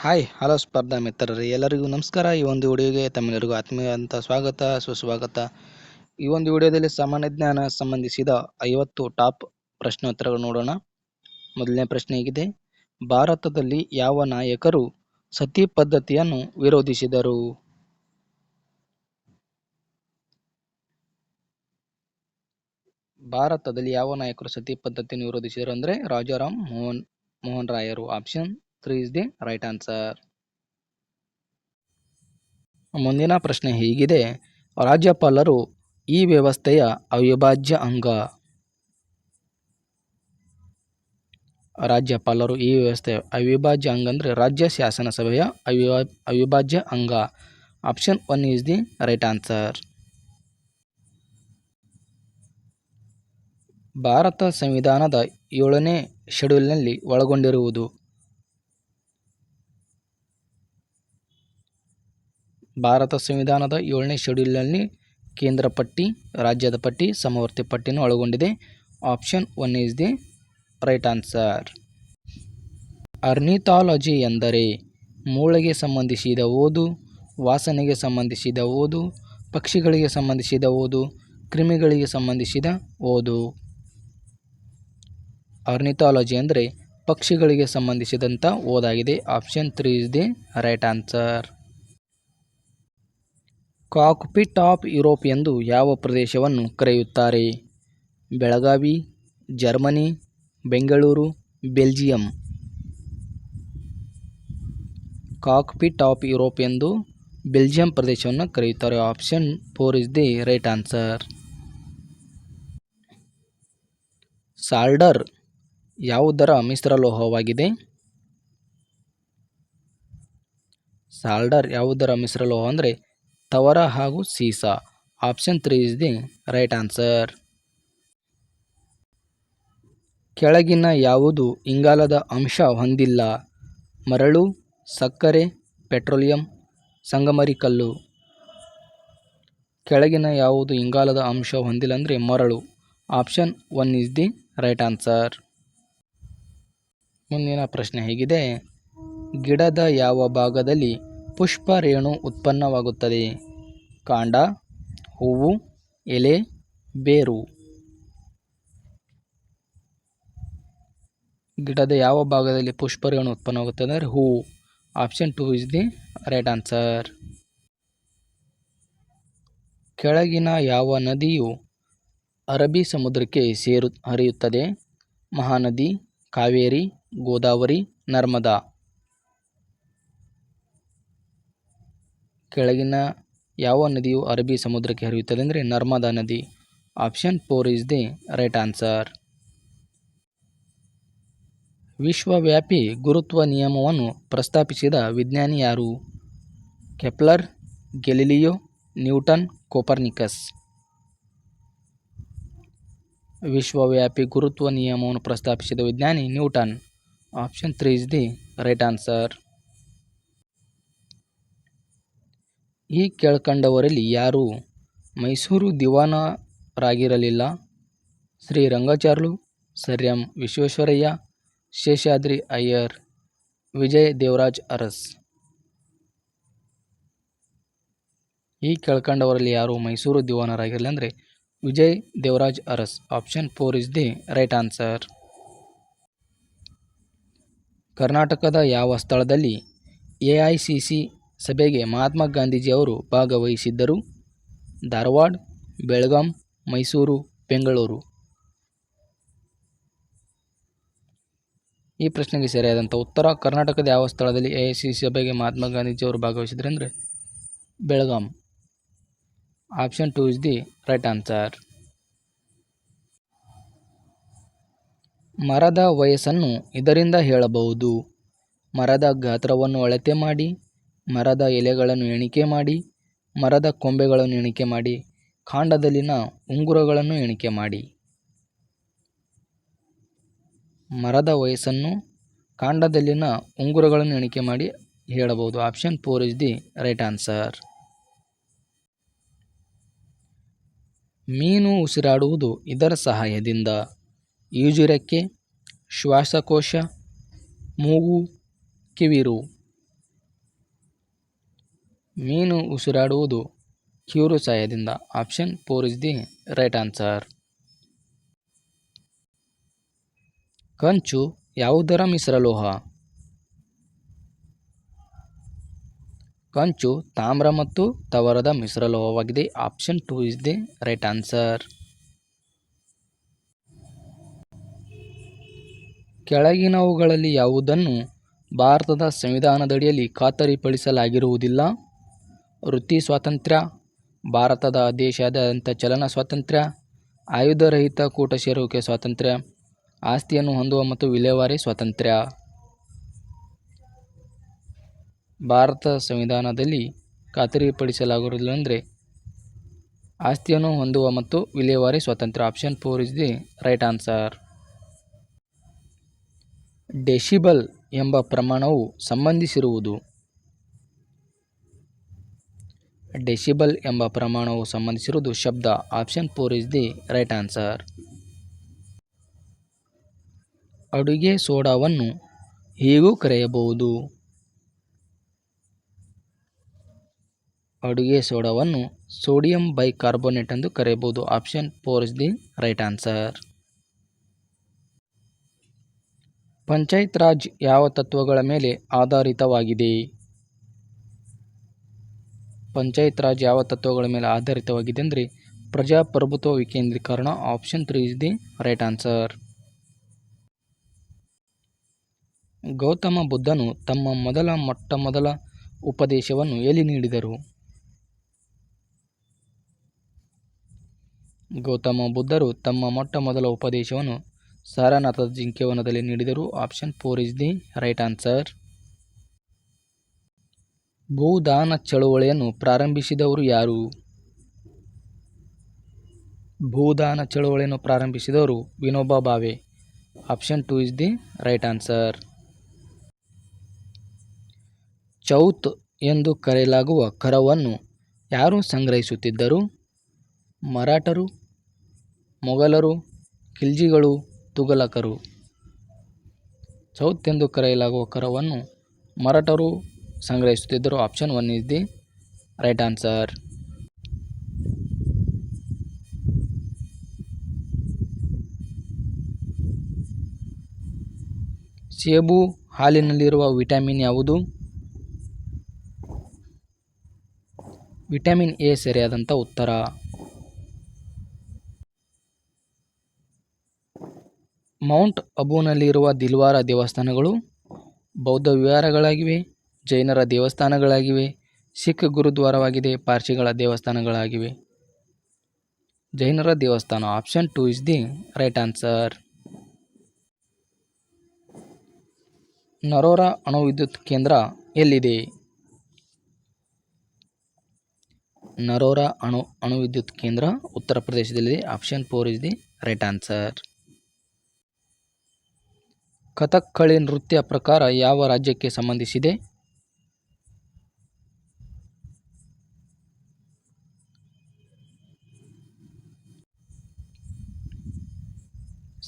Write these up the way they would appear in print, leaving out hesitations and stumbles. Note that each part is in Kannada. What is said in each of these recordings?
ಹಾಯ್ ಹಲೋ ಸ್ಪರ್ಧಾ ಮಿತ್ರರೇ, ಎಲ್ಲರಿಗೂ ನಮಸ್ಕಾರ. ಈ ಒಂದು ವಿಡಿಯೋಗೆ ತಮ್ಮೆಲ್ಲರಿಗೂ ಆತ್ಮೀಯಂತ ಸ್ವಾಗತ ಸುಸ್ವಾಗತ. ಈ ಒಂದು ವಿಡಿಯೋದಲ್ಲಿ ಸಾಮಾನ್ಯ ಜ್ಞಾನ ಸಂಬಂಧಿಸಿದ 50 ಟಾಪ್ ಪ್ರಶ್ನೋತ್ತರಗಳು ನೋಡೋಣ. ಮೊದಲನೇ ಪ್ರಶ್ನೆ ಹೀಗಿದೆ: ಭಾರತದಲ್ಲಿ ಯಾವ ನಾಯಕರು ಸತಿ ಪದ್ಧತಿಯನ್ನು ವಿರೋಧಿಸಿದರು? ಭಾರತದಲ್ಲಿ ಯಾವ ನಾಯಕರು ಸತಿ ಪದ್ಧತಿಯನ್ನು ವಿರೋಧಿಸಿದರು ಅಂದರೆ ರಾಜಾರಾಮ್ ಮೋಹನ್ ರಾಯರು. Option 3 is the right answer. ಮುಂದಿನ ಪ್ರಶ್ನೆ ಹೀಗಿದೆ: ರಾಜ್ಯಪಾಲರು ಈ ವ್ಯವಸ್ಥೆಯ ಅವಿಭಾಜ್ಯ ಅಂಗ. ರಾಜ್ಯಪಾಲರು ಈ ವ್ಯವಸ್ಥೆಯ ಅವಿಭಾಜ್ಯ ಅಂಗ ಅಂದರೆ ರಾಜ್ಯ ಶಾಸನಸಭೆಯ ಅವಿಭಾಜ್ಯ ಅಂಗ. Option 1 is the right answer. Bharat ಸಂವಿಧಾನದ 7ನೇ ಶೆಡ್ಯೂಲ್ನಲ್ಲಿ ಒಳಗೊಂಡಿರುವುದು. ಭಾರತ ಸಂವಿಧಾನದ 7ನೇ ಶೆಡ್ಯೂಲ್ನಲ್ಲಿ ಕೇಂದ್ರ ಪಟ್ಟಿ, ರಾಜ್ಯದ ಪಟ್ಟಿ, ಸಮವರ್ತಿ ಪಟ್ಟಿಯನ್ನು ಒಳಗೊಂಡಿದೆ. Option 1 is the right answer. Ornithology ಎಂದರೆ ಮೂಳೆಗೆ ಸಂಬಂಧಿಸಿದ ಓದು, ವಾಸನೆಗೆ ಸಂಬಂಧಿಸಿದ ಓದು, ಪಕ್ಷಿಗಳಿಗೆ ಸಂಬಂಧಿಸಿದ ಓದು, ಕ್ರಿಮಿಗಳಿಗೆ ಸಂಬಂಧಿಸಿದ ಓದು. ಆರ್ನಿಥಾಲಜಿ ಅಂದರೆ ಪಕ್ಷಿಗಳಿಗೆ ಸಂಬಂಧಿಸಿದಂಥ ಓದಾಗಿದೆ. Option 3 is the right answer. Cockpit of Europe ಎಂದು ಯಾವ ಪ್ರದೇಶವನ್ನು ಕರೆಯುತ್ತಾರೆ? Belagavi, Germany, Bengaluru, Belgium. Cockpit of Europe ಎಂದು ಬೆಲ್ಜಿಯಂ ಪ್ರದೇಶವನ್ನು ಕರೆಯುತ್ತಾರೆ. Option 4 is the right answer. Solder ಯಾವುದರ ಮಿಶ್ರಲೋಹವಾಗಿದೆ? ಸಾಲ್ಡರ್ ಯಾವುದರ ಮಿಶ್ರಲೋಹ ಅಂದರೆ ತವರ ಹಾಗೂ ಸೀಸ. Option 3 is the right answer. ಕೆಳಗಿನ ಯಾವುದು ಇಂಗಾಲದ ಅಂಶ ಹೊಂದಿಲ್ಲ? ಮರಳು, ಸಕ್ಕರೆ, ಪೆಟ್ರೋಲಿಯಂ, ಸಂಗಮರಿ ಕಲ್ಲು. ಕೆಳಗಿನ ಯಾವುದು ಇಂಗಾಲದ ಅಂಶ ಹೊಂದಿಲ್ಲ ಅಂದರೆ ಮರಳು. Option 1 is the right answer. ಮುಂದಿನ ಪ್ರಶ್ನೆ ಹೇಗಿದೆ: ಗಿಡದ ಯಾವ ಭಾಗದಲ್ಲಿ ಪುಷ್ಪ ರೇಣು ಉತ್ಪನ್ನವಾಗುತ್ತದೆ? ಕಾಂಡ, ಹೂವು, ಎಲೆ, ಬೇರು. ಗಿಡದ ಯಾವ ಭಾಗದಲ್ಲಿ ಪುಷ್ಪರೇಣು ಉತ್ಪನ್ನವಾಗುತ್ತದೆ ಅಂದರೆ ಹೂವು. Option 2 is the right answer. ಕೆಳಗಿನ ಯಾವ ನದಿಯು ಅರಬ್ಬಿ ಸಮುದ್ರಕ್ಕೆ ಹರಿಯುತ್ತದೆ? ಮಹಾನದಿ, ಕಾವೇರಿ, ಗೋದಾವರಿ, ನರ್ಮದಾ. ಕೆಳಗಿನ ಯಾವ ನದಿಯು ಅರಬ್ಬಿ ಸಮುದ್ರಕ್ಕೆ ಹರಿಯುತ್ತದೆ ಅಂದರೆ ನರ್ಮದಾ ನದಿ. Option 4 is the right answer. ವಿಶ್ವವ್ಯಾಪಿ ಗುರುತ್ವ ನಿಯಮವನ್ನು ಪ್ರಸ್ತಾಪಿಸಿದ ವಿಜ್ಞಾನಿ ಯಾರು? Kepler, Galileo, Newton, Copernicus. ವಿಶ್ವವ್ಯಾಪಿ ಗುರುತ್ವ ನಿಯಮವನ್ನು ಪ್ರಸ್ತಾಪಿಸಿದ ವಿಜ್ಞಾನಿ Newton. Option 3 is the right answer. ಈ ಕೆಳಕಂಡವರಲ್ಲಿ ಯಾರು ಮೈಸೂರು ದಿವಾನರಾಗಿರಲಿಲ್ಲ? Srirangacharyulu, sir M Visvesvaraya, Seshadri Iyer, Vijay Devaraj Urs. ಈ ಕೆಳಕಂಡವರಲ್ಲಿ ಯಾರು ಮೈಸೂರು ದಿವಾನರಾಗಿರಲಿಲ್ಲ ಅಂದರೆ Vijay Devaraj Urs. Option 4 is the right answer. ಕರ್ನಾಟಕದ ಯಾವ ಸ್ಥಳದಲ್ಲಿ ಎಐಸಿಸಿ ಸಭೆಗೆ ಮಹಾತ್ಮ ಗಾಂಧೀಜಿಯವರು ಭಾಗವಹಿಸಿದ್ದರು? ಧಾರವಾಡ, ಬೆಳಗಾಂ, ಮೈಸೂರು, ಬೆಂಗಳೂರು. ಈ ಪ್ರಶ್ನೆಗೆ ಸರಿಯಾದಂಥ ಉತ್ತರ ಕರ್ನಾಟಕದ ಯಾವ ಸ್ಥಳದಲ್ಲಿ ಎಐಸಿಸಿ ಸಭೆಗೆ ಮಹಾತ್ಮ ಗಾಂಧೀಜಿಯವರು ಭಾಗವಹಿಸಿದರು ಅಂದರೆ Belgaum. Option 2 is the right answer. ಮರದ ವಯಸ್ಸನ್ನು ಇದರಿಂದ ಹೇಳಬಹುದು: ಮರದ ಗಾತ್ರವನ್ನು ಅಳತೆ ಮಾಡಿ, ಮರದ ಎಲೆಗಳನ್ನು ಎಣಿಕೆ ಮಾಡಿ, ಮರದ ಕೊಂಬೆಗಳನ್ನು ಎಣಿಕೆ ಮಾಡಿ, ಕಾಂಡದಲ್ಲಿನ ಉಂಗುರಗಳನ್ನು ಎಣಿಕೆ ಮಾಡಿ. ಮರದ ವಯಸ್ಸನ್ನು ಕಾಂಡದಲ್ಲಿನ ಉಂಗುರಗಳನ್ನು ಎಣಿಕೆ ಮಾಡಿ ಹೇಳಬಹುದು. Option 4 is the right answer. ಮೀನು ಉಸಿರಾಡುವುದು ಇದರ ಸಹಾಯದಿಂದ: ಈಜುರೆಕ್ಕೆ, ಶ್ವಾಸಕೋಶ, ಮೂಗು, ಕಿವಿರು. ಮೀನು ಉಸಿರಾಡುವುದು ಕಿರು ಸಹಾಯದಿಂದ. Option 4 is the right answer. ಕಂಚು ಯಾವುದರ ಮಿಶ್ರಲೋಹ? ಕಂಚು ತಾಮ್ರ ಮತ್ತು ತವರದ ಮಿಶ್ರಲೋಹವಾಗಿದೆ. Option 2 is the right answer. ಕೆಳಗಿನವುಗಳಲ್ಲಿ ಯಾವುದನ್ನು ಭಾರತದ ಸಂವಿಧಾನದಡಿಯಲ್ಲಿ ಖಾತರಿಪಡಿಸಲಾಗಿರುವುದಿಲ್ಲ? ವೃತ್ತಿ ಸ್ವಾತಂತ್ರ್ಯ, ಭಾರತದ ದೇಶಾದ್ಯಂತ ಚಲನ ಸ್ವಾತಂತ್ರ್ಯ, ಆಯುಧರಹಿತ ಕೂಟ ಸೇರುವಿಕೆ ಸ್ವಾತಂತ್ರ್ಯ, ಆಸ್ತಿಯನ್ನು ಹೊಂದುವ ಮತ್ತು ವಿಲೇವಾರಿ ಸ್ವಾತಂತ್ರ್ಯ. ಭಾರತ ಸಂವಿಧಾನದಲ್ಲಿ ಖಾತರಿಪಡಿಸಲಾಗಿರುವುದಿಲ್ಲ ಅಂದರೆ ಆಸ್ತಿಯನ್ನು ಹೊಂದುವ ಮತ್ತು ವಿಲೇವಾರಿ ಸ್ವಾತಂತ್ರ್ಯ. Option 4 is the right answer. Decibel ಎಂಬ ಪ್ರಮಾಣವು ಸಂಬಂಧಿಸಿರುವುದು. ಡೆಸಿಬಲ್ ಎಂಬ ಪ್ರಮಾಣವು ಸಂಬಂಧಿಸಿರುವುದು ಶಬ್ದ. Option 4 is the right answer. ಅಡುಗೆ ಸೋಡಾವನ್ನು ಹೇಗೂ ಕರೆಯಬಹುದು? ಅಡುಗೆ ಸೋಡಾವನ್ನು ಸೋಡಿಯಂ ಬೈಕಾರ್ಬೋನೇಟ್ ಎಂದು ಕರೆಯಬಹುದು. Option 4 is the right answer. Panchayat Raj ಯಾವ ತತ್ವಗಳ ಮೇಲೆ ಆಧಾರಿತವಾಗಿದೆ? ಪಂಚಾಯತ್ ರಾಜ್ ಯಾವ ತತ್ವಗಳ ಮೇಲೆ ಆಧಾರಿತವಾಗಿದೆ ಅಂದರೆ ಪ್ರಜಾಪ್ರಭುತ್ವ ವಿಕೇಂದ್ರೀಕರಣ. Option 3 is the right answer. Gautama ಬುದ್ಧನು ತಮ್ಮ ಮೊಟ್ಟಮೊದಲ ಉಪದೇಶವನ್ನು ಎಲ್ಲಿ ನೀಡಿದರು? ಗೌತಮ ಬುದ್ಧರು ತಮ್ಮ ಮೊಟ್ಟಮೊದಲ ಉಪದೇಶವನ್ನು ಸಾರನಾಥದ ಜಿಂಕೆವನದಲ್ಲಿ ನೀಡಿದರು. Option 4 is the right answer. Bhoodan ಚಳುವಳಿಯನ್ನು ಪ್ರಾರಂಭಿಸಿದವರು ಯಾರು? ಭೂದಾನ ಚಳುವಳಿಯನ್ನು ಪ್ರಾರಂಭಿಸಿದವರು Vinoba Bhave. Option 2 is the right answer. Chauth ಎಂದು ಕರೆಯಲಾಗುವ ಕರವನ್ನು ಯಾರು ಸಂಗ್ರಹಿಸುತ್ತಿದ್ದರು? ಮರಾಠರು, ಮೊಘಲರು, ಖಿಲ್ಜಿಗಳು, ತುಘಲಕರು. ಚೌತ್ ಎಂದು ಕರೆಯಲಾಗುವ ಕರವನ್ನು ಮರಾಠರು ಸಂಗ್ರಹಿಸುತ್ತಿದ್ದರು. Option 1 is the right answer. ಸೇಬು ಹಾಲಿನಲ್ಲಿರುವ ವಿಟಮಿನ್ ಯಾವುದು? ವಿಟಮಿನ್ ಎ ಸರಿಯಾದಂಥ ಉತ್ತರ. ಮೌಂಟ್ ಅಬೂನಲ್ಲಿರುವ ದಿಲ್ವಾರ ದೇವಸ್ಥಾನಗಳು ಬೌದ್ಧ ವಿಹಾರಗಳಾಗಿವೆ, ಜೈನರ ದೇವಸ್ಥಾನಗಳಾಗಿವೆ, ಸಿಖ್ ಗುರುದ್ವಾರವಾಗಿದೆ, ಪಾರ್ಸಿಗಳ ದೇವಸ್ಥಾನಗಳಾಗಿವೆ. ಜೈನರ ದೇವಸ್ಥಾನ. Option 2 is the right answer. Narora ಅಣುವಿದ್ಯುತ್ ಕೇಂದ್ರ ಎಲ್ಲಿದೆ? ನರೋರಾ ಅಣುವಿದ್ಯುತ್ ಕೇಂದ್ರ ಉತ್ತರ ಪ್ರದೇಶದಲ್ಲಿದೆ. Option 4 is the right answer. Kathakali ನೃತ್ಯ ಪ್ರಕಾರ ಯಾವ ರಾಜ್ಯಕ್ಕೆ ಸಂಬಂಧಿಸಿದೆ?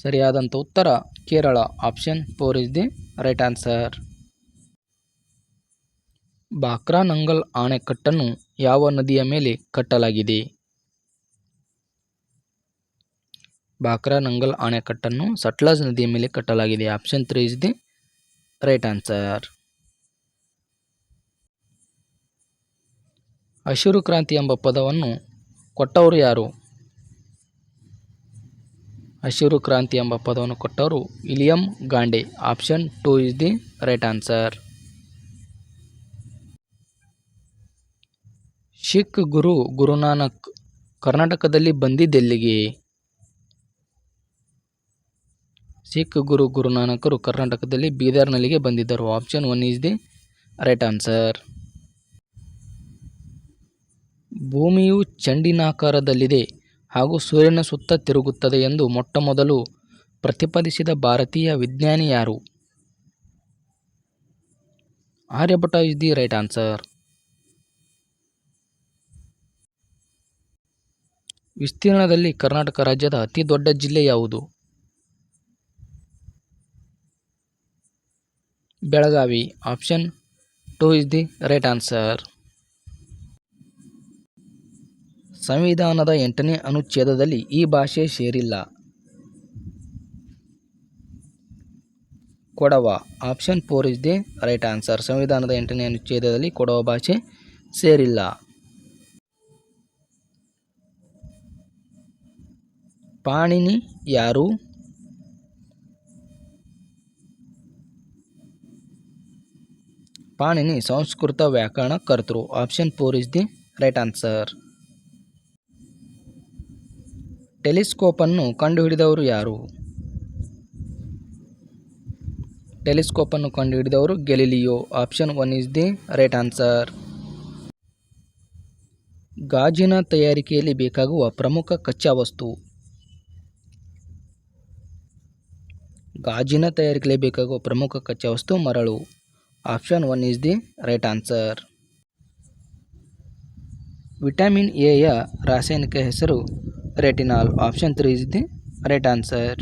ಸರಿಯಾದಂಥ ಉತ್ತರ Kerala. Option 4 is the right answer. Bhakra Nangal ಅಣೆಕಟ್ಟನ್ನು ಯಾವ ನದಿಯ ಮೇಲೆ ಕಟ್ಟಲಾಗಿದೆ? ಬಾಕ್ರಾ ನಂಗಲ್ ಅಣೆಕಟ್ಟನ್ನು ಸಟ್ಲಜ್ ನದಿಯ ಮೇಲೆ ಕಟ್ಟಲಾಗಿದೆ. Option 3 is the right answer. ಹಸಿರು ಕ್ರಾಂತಿ ಎಂಬ ಪದವನ್ನು ಕೊಟ್ಟವರು ಯಾರು? ಹಸಿರು ಕ್ರಾಂತಿ ಎಂಬ ಪದವನ್ನು ಕೊಟ್ಟವರು William Gaud. Option 2 is the right answer. Sikh Guru Guru Nanak ಕರ್ನಾಟಕದಲ್ಲಿ ಬಂದಿದ್ದೆಲ್ಲಿಗೆ? ಸಿಖ್ ಗುರು ಗುರುನಾನಕರು ಕರ್ನಾಟಕದಲ್ಲಿ ಬೀದರ್ನಲ್ಲಿಗೆ ಬಂದಿದ್ದರು. Option 1 is the right answer. ಭೂಮಿಯು ಚೆಂಡಿನಾಕಾರದಲ್ಲಿದೆ ಹಾಗೂ ಸೂರ್ಯನ ಸುತ್ತ ತಿರುಗುತ್ತದೆ ಎಂದು ಮೊಟ್ಟಮೊದಲು ಪ್ರತಿಪಾದಿಸಿದ ಭಾರತೀಯ ವಿಜ್ಞಾನಿ ಯಾರು? Aryabhata is the right answer. ವಿಸ್ತೀರ್ಣದಲ್ಲಿ ಕರ್ನಾಟಕ ರಾಜ್ಯದ ಅತಿ ದೊಡ್ಡ ಜಿಲ್ಲೆ ಯಾವುದು? Belagavi. Option 2 is the right answer. ಸಂವಿಧಾನದ 8ನೇ ಅನುಚ್ಛೇದದಲ್ಲಿ ಈ ಭಾಷೆ ಸೇರಿಲ್ಲ. Kodava. Option 4 is the right answer. ಸಂವಿಧಾನದ 8ನೇ ಅನುಚ್ಛೇದದಲ್ಲಿ ಕೊಡವ ಭಾಷೆ ಸೇರಿಲ್ಲ. ಪಾಣಿನಿ ಯಾರು? ಪಾಣಿನಿ ಸಂಸ್ಕೃತ ವ್ಯಾಕರಣ ಕರ್ತೃ. Option 4 is the right answer. Telescope ಅನ್ನು ಕಂಡುಹಿಡಿದವರು ಯಾರು? ಟೆಲಿಸ್ಕೋಪ್ ಅನ್ನು ಕಂಡುಹಿಡಿದವರು Galileo. Option 1 is the right answer. ಗಾಜಿನ ತಯಾರಿಕೆಯಲ್ಲಿ ಬೇಕಾಗುವ ಪ್ರಮುಖ ಕಚ್ಚಾ ವಸ್ತು. ಗಾಜಿನ ತಯಾರಿಕೆಯಲ್ಲಿ ಬೇಕಾಗುವ ಪ್ರಮುಖ ಕಚ್ಚಾ ವಸ್ತು ಮರಳು. Option 1 is the right answer. Vitamin A ಯ ರಾಸಾಯನಿಕ ಹೆಸರು retinol. Option 3 is the right answer.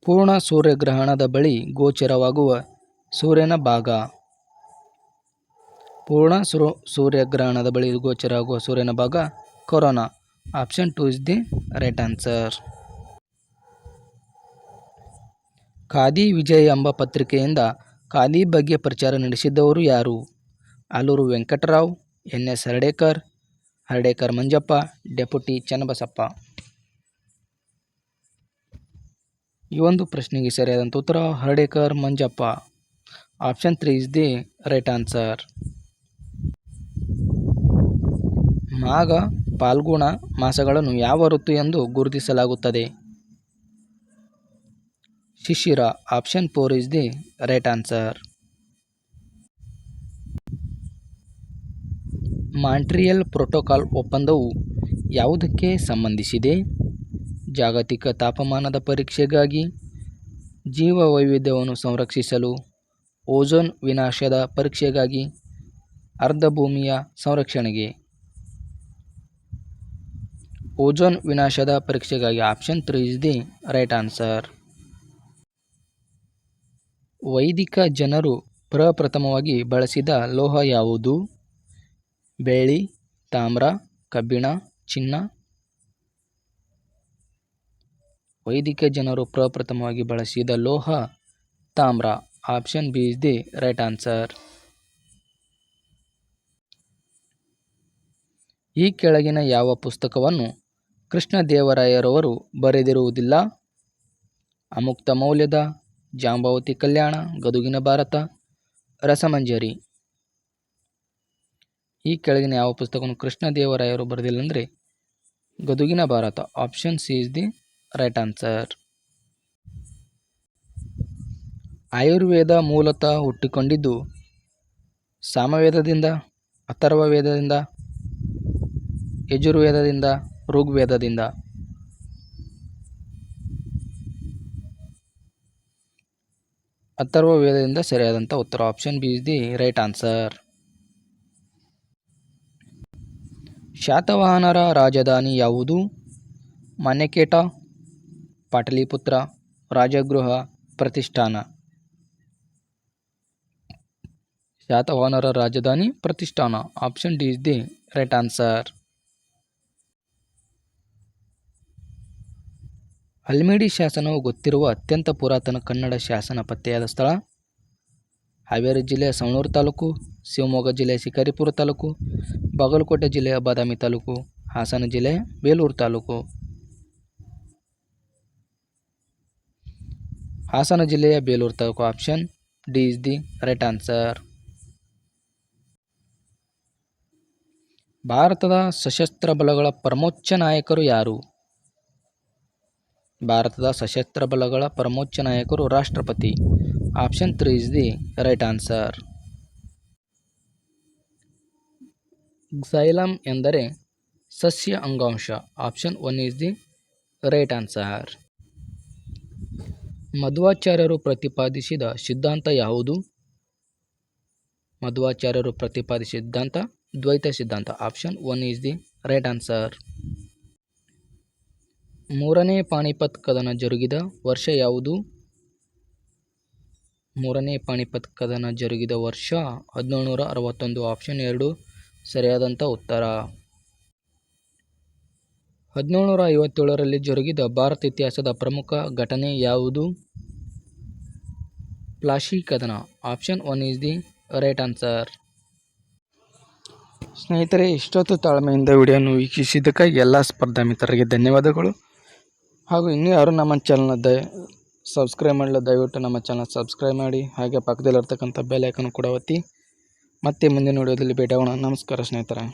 ಪೂರ್ಣ ಸೂರ್ಯಗ್ರಹಣದ ಬಳಿ ಗೋಚರವಾಗುವ ಸೂರ್ಯನ ಭಾಗ. ಪೂರ್ಣ ಸೂರ್ಯಗ್ರಹಣದ ಬಳಿ ಗೋಚರವಾಗುವ ಸೂರ್ಯನ ಭಾಗ corona. Option 2 is the right answer. Khadi Vijaya ಎಂಬ ಪತ್ರಿಕೆಯಿಂದ ಖಾದಿ ಬಗ್ಗೆ ಪ್ರಚಾರ ನಡೆಸಿದ್ದವರು ಯಾರು? ಆಲೂರು ವೆಂಕಟರಾವ್, ಎನ್.ಎಸ್. ಹರ್ಡೇಕರ್, ಹರ್ಡೇಕರ್ ಮಂಜಪ್ಪ, ಡೆಪ್ಯೂಟಿ ಚನ್ನಬಸಪ್ಪ. ಈ ಒಂದು ಪ್ರಶ್ನೆಗೆ ಸರಿಯಾದಂಥ ಉತ್ತರ Hardekar Manjappa. Option 3 is the right answer. Magha Phalguna ಮಾಸಗಳನ್ನು ಯಾವ ಋತು ಎಂದು ಗುರುತಿಸಲಾಗುತ್ತದೆ? Shishira. Option 4 is the right answer. Montreal protocol ಒಪ್ಪಂದವು ಯಾವುದಕ್ಕೆ ಸಂಬಂಧಿಸಿದೆ? ಜಾಗತಿಕ ತಾಪಮಾನದ ಪರೀಕ್ಷೆಗಾಗಿ, ಜೀವವೈವಿಧ್ಯವನ್ನು ಸಂರಕ್ಷಿಸಲು, ಓಝೋನ್ ವಿನಾಶದ ಪರೀಕ್ಷೆಗಾಗಿ, ಅರ್ಧಭೂಮಿಯ ಸಂರಕ್ಷಣೆಗೆ. ಓಝೋನ್ ವಿನಾಶದ ಪರೀಕ್ಷೆಗಾಗಿ. Option 3 is the right answer. ವೈದಿಕ ಜನರು ಪ್ರಪ್ರಥಮವಾಗಿ ಬಳಸಿದ ಲೋಹ ಯಾವುದು? ಬೆಳ್ಳಿ, ತಾಮ್ರ, ಕಬ್ಬಿಣ, ಚಿನ್ನ. ವೈದಿಕ ಜನರು ಪ್ರಪ್ರಥಮವಾಗಿ ಬಳಸಿದ ಲೋಹ ತಾಮ್ರ. Option B is the right answer. ಈ ಕೆಳಗಿನ ಯಾವ ಪುಸ್ತಕವನ್ನು ಕೃಷ್ಣದೇವರಾಯರವರು ಬರೆದಿರುವುದಿಲ್ಲ? ಅಮುಕ್ತ ಮೌಲ್ಯದ, ಜಾಂಬವತಿ ಕಲ್ಯಾಣ, ಗದುಗಿನ ಭಾರತ, ರಸಮಂಜರಿ. ಈ ಕೆಳಗಿನ ಯಾವ ಪುಸ್ತಕವನ್ನು ಕೃಷ್ಣದೇವರಾಯರು ಬರೆದಿಲ್ಲ ಅಂದರೆ ಗದುಗಿನ Bharata. Option C is the right answer. Ayurveda ಮೂಲತಃ ಹುಟ್ಟಿಕೊಂಡಿದ್ದು ಸಾಮವೇದದಿಂದ, ಅಥರ್ವವೇದದಿಂದ, ಯಜುರ್ವೇದದಿಂದ, ಋಗ್ವೇದದಿಂದ. ಅಥರ್ವವೇದದಿಂದ ಸರಿಯಾದಂಥ ಉತ್ತರ. Option B is the right answer. ಶಾತವಾಹನರ ರಾಜಧಾನಿ ಯಾವುದು? ಮನೆಕೇಟ, ಪಾಟಲಿಪುತ್ರ, ರಾಜಗೃಹ, ಪ್ರತಿಷ್ಠಾನ. ಶಾತವಾಹನರ ರಾಜಧಾನಿ Pratishthana. Option D is the right answer. Halmidi ಶಾಸನವು ಗೊತ್ತಿರುವ ಅತ್ಯಂತ ಪುರಾತನ ಕನ್ನಡ ಶಾಸನ ಪತ್ತೆಯಾದ ಸ್ಥಳ? ಹಾವೇರಿ ಜಿಲ್ಲೆಯ ಸವಣೂರು ತಾಲೂಕು, ಶಿವಮೊಗ್ಗ ಜಿಲ್ಲೆಯ ಶಿಕಾರಿಪುರ ತಾಲೂಕು, ಬಾಗಲಕೋಟೆ ಜಿಲ್ಲೆಯ ಬಾದಾಮಿ ತಾಲೂಕು, ಹಾಸನ ಜಿಲ್ಲೆಯ ಬೇಲೂರು ತಾಲೂಕು. ಹಾಸನ ಜಿಲ್ಲೆಯ Belur taluk. Option D is the right answer. ಭಾರತದ ಸಶಸ್ತ್ರ ಬಲಗಳ ಪರಮೋಚ್ಚ ನಾಯಕರು ಯಾರು? ಭಾರತದ ಸಶಸ್ತ್ರ ಬಲಗಳ ಪರಮೋಚ್ಚ ನಾಯಕರು ರಾಷ್ಟ್ರಪತಿ. Option 3 is the right answer. Xylem ಎಂದರೆ ಸಸ್ಯ ಅಂಗಾಂಶ. Option 1 is the right answer. ಮಧ್ವಾಚಾರ್ಯರು ಪ್ರತಿಪಾದಿಸಿದ ಸಿದ್ಧಾಂತ ಯಾವುದು? ಮಧ್ವಾಚಾರ್ಯರು ಪ್ರತಿಪಾದಿಸಿದ ಸಿದ್ಧಾಂತ ದ್ವೈತ ಸಿದ್ಧಾಂತ. Option 1 is the right answer. ಮೂರನೇ ಪಾಣಿಪತ್ ಕದನ ಜರುಗಿದ ವರ್ಷ ಯಾವುದು? ಮೂರನೇ ಪಾಣಿಪತ್ ಕದನ ಜರುಗಿದ ವರ್ಷ 1761. ಆಪ್ಷನ್ 2 ಸರಿಯಾದಂಥ ಉತ್ತರ. 1757ರಲ್ಲಿ ಜರುಗಿದ ಭಾರತ ಇತಿಹಾಸದ ಪ್ರಮುಖ ಘಟನೆ ಯಾವುದು? ಪ್ಲಾಸಿ ಕದನ. Option 1 is the right answer. ಸ್ನೇಹಿತರೆ, ಇಷ್ಟೊತ್ತು ತಾಳ್ಮೆಯಿಂದ ವಿಡಿಯೋನು ವೀಕ್ಷಿಸಿದ್ದಕ್ಕಾಗಿ ಎಲ್ಲ ಸ್ಪರ್ಧಾ ಮಿತ್ರರಿಗೆ ಧನ್ಯವಾದಗಳು. ಹಾಗೂ ಇನ್ನೂ ಯಾರು ನಮ್ಮ ಚಾನಲ್ನ ಸಬ್ಸ್ಕ್ರೈಬ್ ಮಾಡಲು ದಯವಿಟ್ಟು ನಮ್ಮ ಚಾನಲ್ ಸಬ್ಸ್ಕ್ರೈಬ್ ಮಾಡಿ. ಹಾಗೆ ಪಕ್ಕದಲ್ಲಿರ್ತಕ್ಕಂಥ ಬೆಲ್ ಐಕನ್ ಕೂಡ ಒತ್ತಿ. ಮತ್ತೆ ಮುಂದಿನ ವಿಡಿಯೋದಲ್ಲಿ ಭೇಟಿಯಾಗೋಣ. ನಮಸ್ಕಾರ ಸ್ನೇಹಿತರೆ.